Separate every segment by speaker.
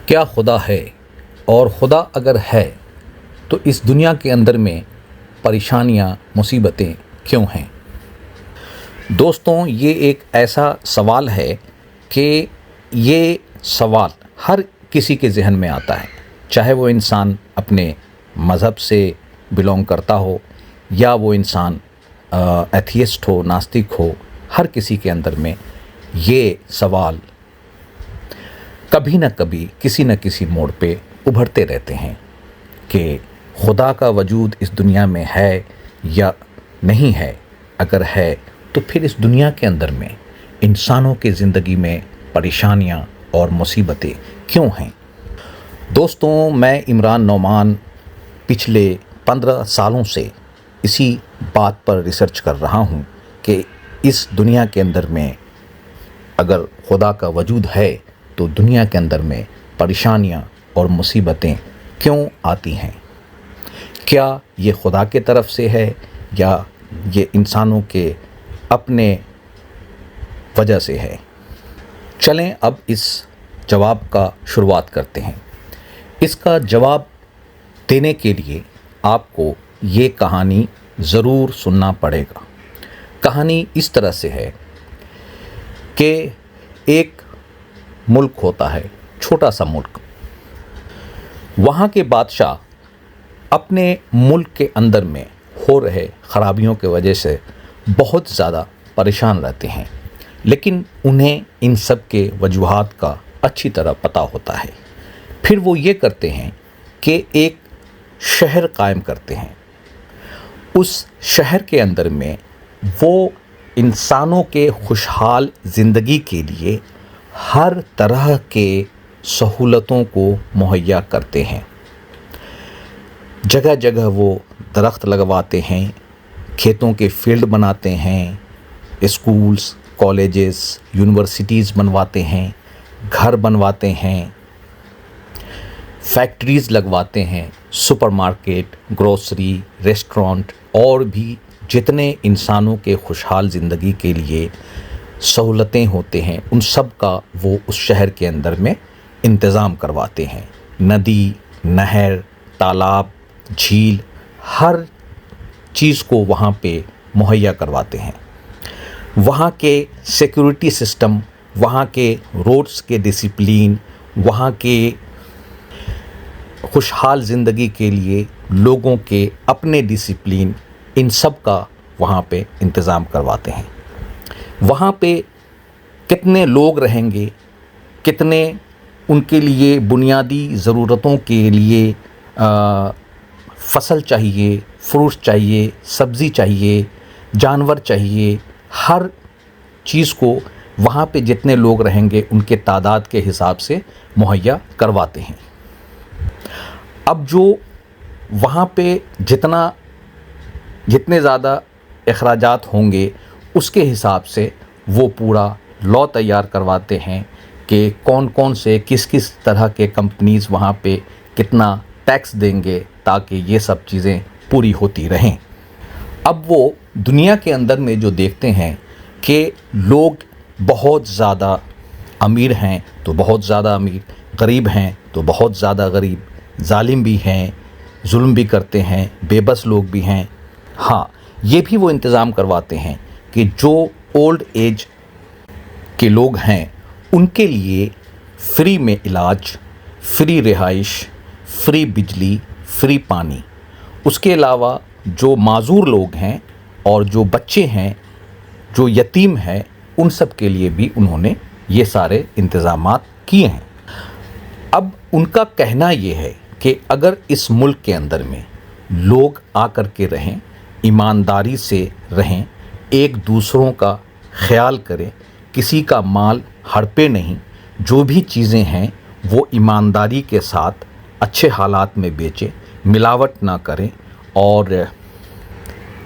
Speaker 1: کیا خدا ہے؟ اور خدا اگر ہے تو اس دنیا کے اندر میں پریشانیاں مصیبتیں کیوں ہیں؟ دوستوں، یہ ایک ایسا سوال ہے کہ یہ سوال ہر کسی کے ذہن میں آتا ہے، چاہے وہ انسان اپنے مذہب سے بلونگ کرتا ہو یا وہ انسان ایتھیسٹ ہو، ناستک ہو، ہر کسی کے اندر میں یہ سوال کبھی نہ کبھی کسی نہ کسی موڑ پہ ابھرتے رہتے ہیں کہ خدا کا وجود اس دنیا میں ہے یا نہیں ہے؟ اگر ہے تو پھر اس دنیا کے اندر میں انسانوں کی زندگی میں پریشانیاں اور مصیبتیں کیوں ہیں؟ دوستوں، میں عمران نعمان پچھلے 15 سالوں سے اسی بات پر ریسرچ کر رہا ہوں کہ اس دنیا کے اندر میں اگر خدا کا وجود ہے تو دنیا کے اندر میں پریشانیاں اور مصیبتیں کیوں آتی ہیں؟ کیا یہ خدا کے طرف سے ہے یا یہ انسانوں کے اپنے وجہ سے ہے؟ چلیں اب اس جواب کا شروعات کرتے ہیں۔ اس کا جواب دینے کے لیے آپ کو یہ کہانی ضرور سننا پڑے گا۔ کہانی اس طرح سے ہے کہ ایک ملک ہوتا ہے، چھوٹا سا ملک۔ وہاں کے بادشاہ اپنے ملک کے اندر میں ہو رہے خرابیوں کی وجہ سے بہت زیادہ پریشان رہتے ہیں، لیکن انہیں ان سب کے وجوہات کا اچھی طرح پتہ ہوتا ہے۔ پھر وہ یہ کرتے ہیں کہ ایک شہر قائم کرتے ہیں۔ اس شہر کے اندر میں وہ انسانوں کے خوشحال زندگی کے لیے ہر طرح کے سہولتوں کو مہیا کرتے ہیں۔ جگہ جگہ وہ درخت لگواتے ہیں، کھیتوں کے فیلڈ بناتے ہیں، اسکولز، کالجز، یونیورسٹیز بنواتے ہیں، گھر بنواتے ہیں، فیکٹریز لگواتے ہیں، سپر مارکیٹ، گروسری، ریسٹورانٹ اور بھی جتنے انسانوں کے خوشحال زندگی کے لیے سہولتیں ہوتے ہیں ان سب کا وہ اس شہر کے اندر میں انتظام کرواتے ہیں۔ ندی، نہر، تالاب، جھیل، ہر چیز کو وہاں پہ مہیا کرواتے ہیں۔ وہاں کے سیکورٹی سسٹم، وہاں کے روڈز کے ڈسپلین، وہاں کے خوشحال زندگی کے لیے لوگوں کے اپنے ڈسپلین، ان سب کا وہاں پہ انتظام کرواتے ہیں۔ وہاں پہ کتنے لوگ رہیں گے، کتنے ان کے لیے بنیادی ضرورتوں کے لیے فصل چاہیے، فروٹ چاہیے، سبزی چاہیے، جانور چاہیے، ہر چیز کو وہاں پہ جتنے لوگ رہیں گے ان کے تعداد کے حساب سے مہیا کرواتے ہیں۔ اب جو وہاں پہ جتنے زیادہ اخراجات ہوں گے اس کے حساب سے وہ پورا لا تیار کرواتے ہیں کہ کون کون سے کس طرح کے کمپنیز وہاں پہ کتنا ٹیکس دیں گے تاکہ یہ سب چیزیں پوری ہوتی رہیں۔ اب وہ دنیا کے اندر میں جو دیکھتے ہیں کہ لوگ بہت زیادہ امیر ہیں تو بہت زیادہ امیر، غریب ہیں تو بہت زیادہ غریب، ظالم بھی ہیں، ظلم بھی کرتے ہیں، بے بس لوگ بھی ہیں۔ ہاں، یہ بھی وہ انتظام کرواتے ہیں کہ جو اولڈ ایج کے لوگ ہیں ان کے لیے فری میں علاج، فری رہائش، فری بجلی، فری پانی۔ اس کے علاوہ جو معذور لوگ ہیں اور جو بچے ہیں، جو یتیم ہیں، ان سب کے لیے بھی انہوں نے یہ سارے انتظامات کیے ہیں۔ اب ان کا کہنا یہ ہے کہ اگر اس ملک کے اندر میں لوگ آ کر کے رہیں، ایمانداری سے رہیں، ایک دوسروں کا خیال کریں، کسی کا مال ہڑپے نہیں، جو بھی چیزیں ہیں وہ ایمانداری کے ساتھ اچھے حالات میں بیچیں، ملاوٹ نہ کریں اور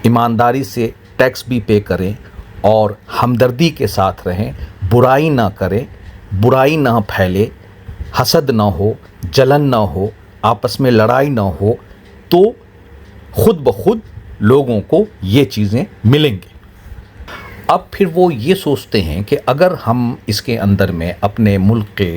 Speaker 1: ایمانداری سے ٹیکس بھی پے کریں اور ہمدردی کے ساتھ رہیں، برائی نہ کریں، برائی نہ پھیلے، حسد نہ ہو، جلن نہ ہو، آپس میں لڑائی نہ ہو، تو خود بخود لوگوں کو یہ چیزیں ملیں گی۔ اب پھر وہ یہ سوچتے ہیں کہ اگر ہم اس کے اندر میں اپنے ملک کے